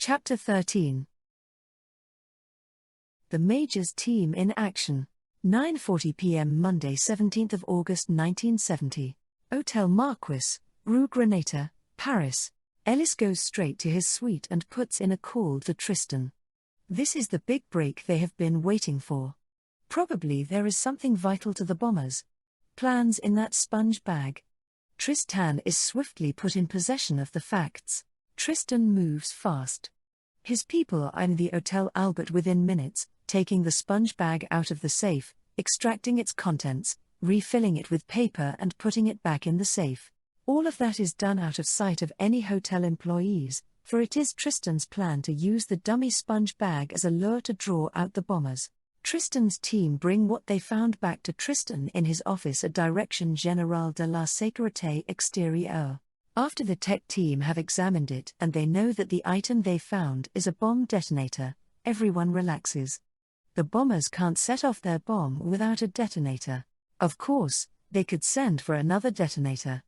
Chapter 13. The Major's Team in Action. 9:40 p.m. Monday, 17th of August 1970. Hôtel Marquis, Rue Grenata, Paris. Ellis goes straight to his suite and puts in a call to Tristan. This is the big break they have been waiting for. Probably there is something vital to the bombers' plans in that sponge bag. Tristan is swiftly put in possession of the facts. Tristan moves fast. His people are in the Hôtel Albert within minutes, taking the sponge bag out of the safe, extracting its contents, refilling it with paper and putting it back in the safe. All of that is done out of sight of any hotel employees, for it is Tristan's plan to use the dummy sponge bag as a lure to draw out the bombers. Tristan's team bring what they found back to Tristan in his office at Direction Générale de la Sécurité Extérieure. After the tech team have examined it and they know that the item they found is a bomb detonator, everyone relaxes. The bombers can't set off their bomb without a detonator. Of course, they could send for another detonator.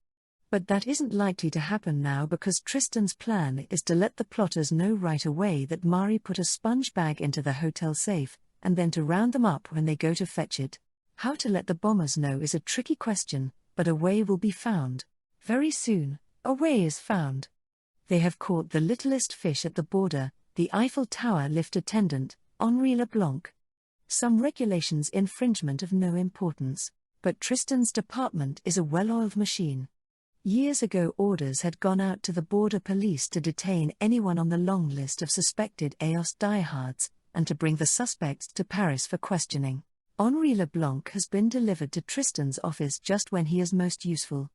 But that isn't likely to happen now because Tristan's plan is to let the plotters know right away that Mari put a sponge bag into the hotel safe, and then to round them up when they go to fetch it. How to let the bombers know is a tricky question, but a way will be found. Very soon, a way is found. They have caught the littlest fish at the border, the Eiffel Tower lift attendant, Henri Leblanc. Some regulations infringement of no importance, but Tristan's department is a well-oiled machine. Years ago orders had gone out to the border police to detain anyone on the long list of suspected EOS diehards, and to bring the suspects to Paris for questioning. Henri Leblanc has been delivered to Tristan's office just when he is most useful.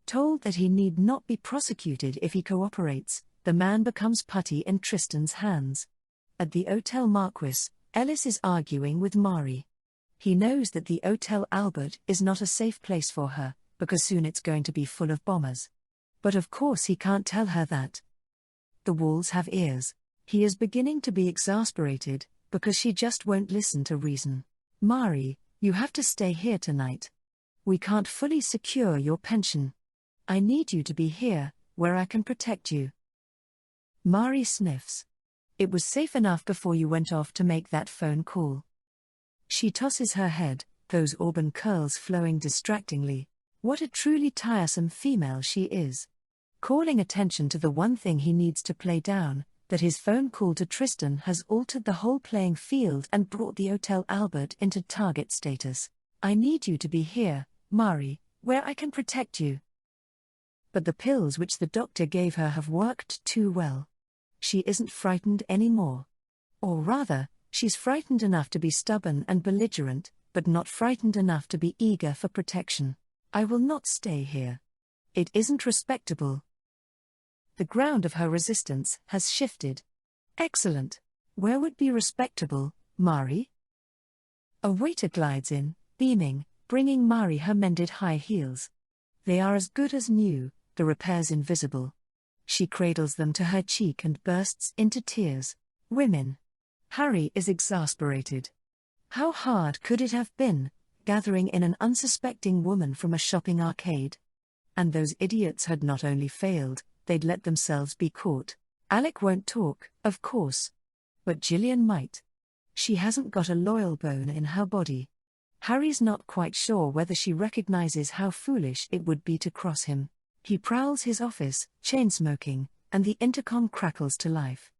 Told that he need not be prosecuted if he cooperates, the man becomes putty in Tristan's hands. At the Hôtel Marquis, Ellis is arguing with Mari. He knows that the Hôtel Albert is not a safe place for her, because soon it's going to be full of bombers. But of course he can't tell her that. The walls have ears. He is beginning to be exasperated, because she just won't listen to reason. Mari, you have to stay here tonight. We can't fully secure your pension. I need you to be here, where I can protect you. Mari sniffs. It was safe enough before you went off to make that phone call. She tosses her head, those auburn curls flowing distractingly. What a truly tiresome female she is. Calling attention to the one thing he needs to play down, that his phone call to Tristan has altered the whole playing field and brought the Hôtel Albert into target status. I need you to be here, Mari, where I can protect you. But the pills which the doctor gave her have worked too well. She isn't frightened anymore. Or rather, she's frightened enough to be stubborn and belligerent, but not frightened enough to be eager for protection. I will not stay here. It isn't respectable. The ground of her resistance has shifted. Excellent. Where would be respectable, Mari? A waiter glides in, beaming, bringing Mari her mended high heels. They are as good as new, the repairs invisible. She cradles them to her cheek and bursts into tears. Women. Harry is exasperated. How hard could it have been, gathering in an unsuspecting woman from a shopping arcade? And those idiots had not only failed, they'd let themselves be caught. Alec won't talk, of course. But Gillian might. She hasn't got a loyal bone in her body. Harry's not quite sure whether she recognizes how foolish it would be to cross him. He prowls his office, chain-smoking, and the intercom crackles to life.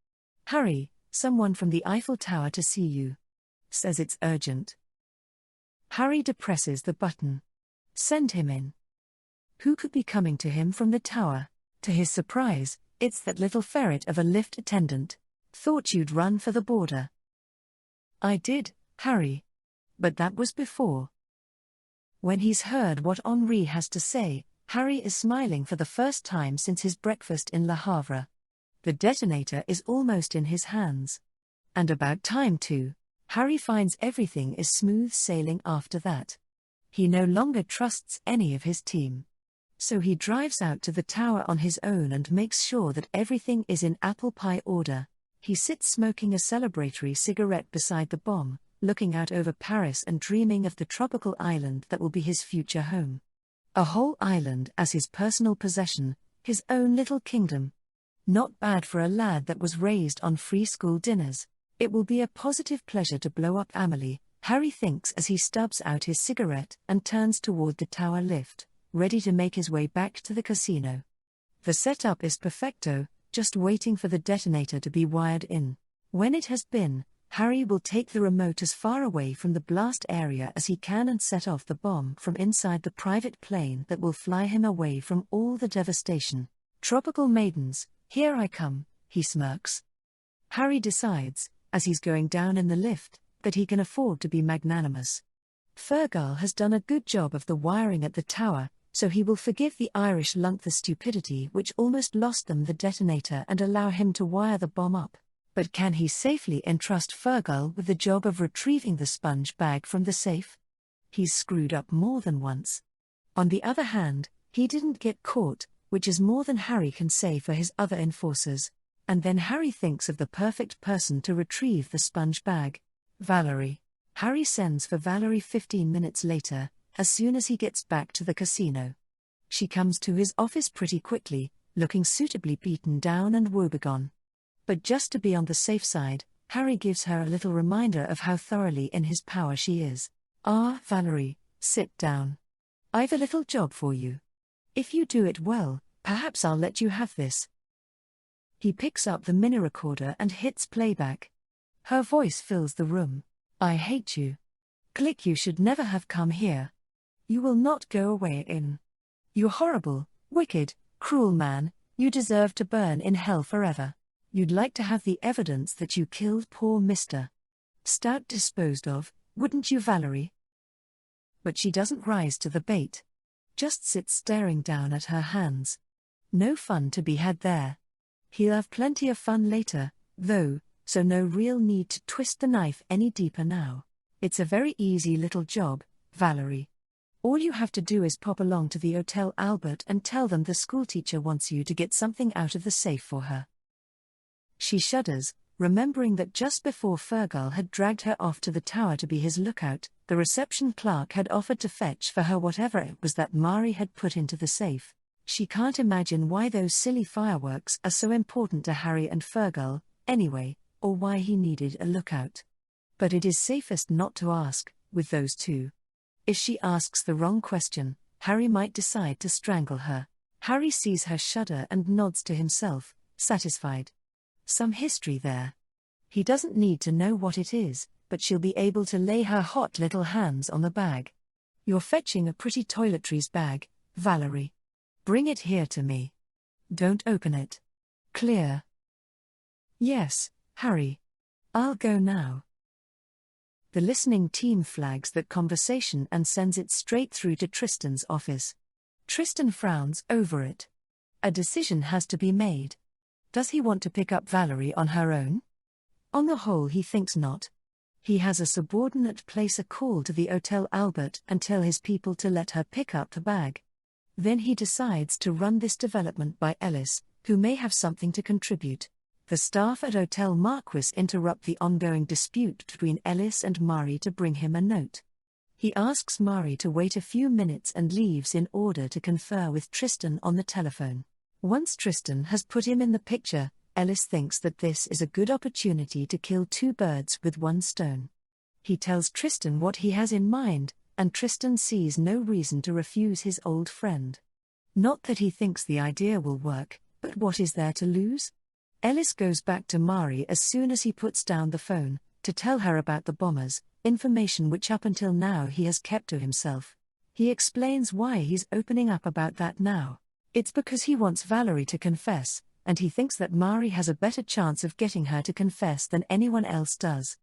Harry, someone from the Eiffel Tower to see you. Says it's urgent. Harry depresses the button. Send him in. Who could be coming to him from the tower? To his surprise, it's that little ferret of a lift attendant. Thought you'd run for the border. I did, Harry. But that was before. When he's heard what Henri has to say, Harry is smiling for the first time since his breakfast in Le Havre. The detonator is almost in his hands. And about time too. Harry finds everything is smooth sailing after that. He no longer trusts any of his team. So he drives out to the tower on his own and makes sure that everything is in apple pie order. He sits smoking a celebratory cigarette beside the bomb, looking out over Paris and dreaming of the tropical island that will be his future home. A whole island as his personal possession, his own little kingdom. Not bad for a lad that was raised on free school dinners. It will be a positive pleasure to blow up Amelie, Harry thinks as he stubs out his cigarette and turns toward the tower lift, ready to make his way back to the casino. The setup is perfecto, just waiting for the detonator to be wired in. When it has been, Harry will take the remote as far away from the blast area as he can and set off the bomb from inside the private plane that will fly him away from all the devastation. Tropical maidens, here I come, he smirks. Harry decides, as he's going down in the lift, that he can afford to be magnanimous. Fergal has done a good job of the wiring at the tower, so he will forgive the Irish lunk the stupidity which almost lost them the detonator and allow him to wire the bomb up. But can he safely entrust Fergal with the job of retrieving the sponge bag from the safe? He's screwed up more than once. On the other hand, he didn't get caught, which is more than Harry can say for his other enforcers. And then Harry thinks of the perfect person to retrieve the sponge bag. Valerie. Harry sends for Valerie 15 minutes later, as soon as he gets back to the casino. She comes to his office pretty quickly, looking suitably beaten down and woebegone. But just to be on the safe side, Harry gives her a little reminder of how thoroughly in his power she is. Valerie, sit down. I've a little job for you. If you do it well, perhaps I'll let you have this. He picks up the mini recorder and hits playback. Her voice fills the room. I hate you. Click, you should never have come here. You will not go away in. You horrible, wicked, cruel man, you deserve to burn in hell forever. You'd like to have the evidence that you killed poor Mr. Stout disposed of, wouldn't you, Valerie? But she doesn't rise to the bait. Just sits staring down at her hands. No fun to be had there. He'll have plenty of fun later, though, so no real need to twist the knife any deeper now. It's a very easy little job, Valerie. All you have to do is pop along to the Hotel Albert and tell them the schoolteacher wants you to get something out of the safe for her. She shudders, remembering that just before Fergal had dragged her off to the tower to be his lookout, the reception clerk had offered to fetch for her whatever it was that Mari had put into the safe. She can't imagine why those silly fireworks are so important to Harry and Fergal, anyway, or why he needed a lookout. But it is safest not to ask, with those two. If she asks the wrong question, Harry might decide to strangle her. Harry sees her shudder and nods to himself, satisfied. Some history there. He doesn't need to know what it is, but she'll be able to lay her hot little hands on the bag. You're fetching a pretty toiletries bag, Valerie. Bring it here to me. Don't open it. Clear? Yes, Harry. I'll go now. The listening team flags that conversation and sends it straight through to Tristan's office. Tristan frowns over it. A decision has to be made. Does he want to pick up Valerie on her own? On the whole, he thinks not. He has a subordinate place a call to the Hotel Albert and tell his people to let her pick up the bag. Then he decides to run this development by Ellis, who may have something to contribute. The staff at Hotel Marquis interrupt the ongoing dispute between Ellis and Mari to bring him a note. He asks Mari to wait a few minutes and leaves in order to confer with Tristan on the telephone. Once Tristan has put him in the picture, Ellis thinks that this is a good opportunity to kill two birds with one stone. He tells Tristan what he has in mind, and Tristan sees no reason to refuse his old friend. Not that he thinks the idea will work, but what is there to lose? Ellis goes back to Mari as soon as he puts down the phone, to tell her about the bombers, information which up until now he has kept to himself. He explains why he's opening up about that now. It's because he wants Valerie to confess, and he thinks that Mari has a better chance of getting her to confess than anyone else does.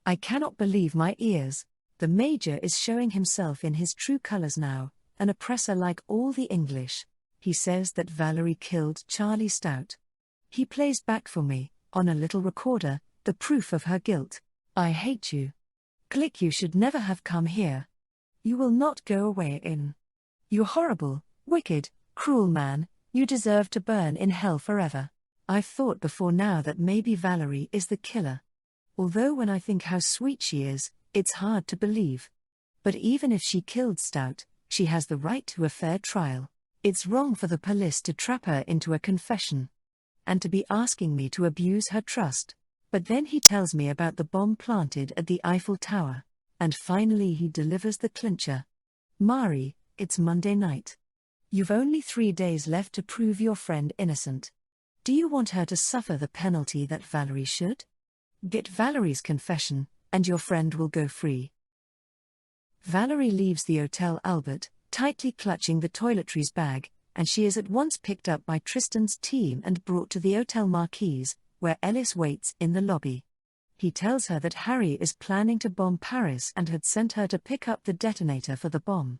I cannot believe my ears. The Major is showing himself in his true colors now, an oppressor like all the English. He says that Valerie killed Charlie Stout. He plays back for me, on a little recorder, the proof of her guilt. I hate you. Click, you should never have come here. You will not go away in. You horrible, wicked, cruel man, you deserve to burn in hell forever. I've thought before now that maybe Valerie is the killer. Although when I think how sweet she is, it's hard to believe. But even if she killed Stout, she has the right to a fair trial. It's wrong for the police to trap her into a confession. and to be asking me to abuse her trust. But then he tells me about the bomb planted at the Eiffel Tower. And finally he delivers the clincher. Mari, it's Monday night. You've only 3 days left to prove your friend innocent. Do you want her to suffer the penalty that Valerie should? Get Valerie's confession, and your friend will go free. Valerie leaves the Hotel Albert, tightly clutching the toiletries bag, and she is at once picked up by Tristan's team and brought to the Hotel Marquise, where Ellis waits in the lobby. He tells her that Harry is planning to bomb Paris and had sent her to pick up the detonator for the bomb.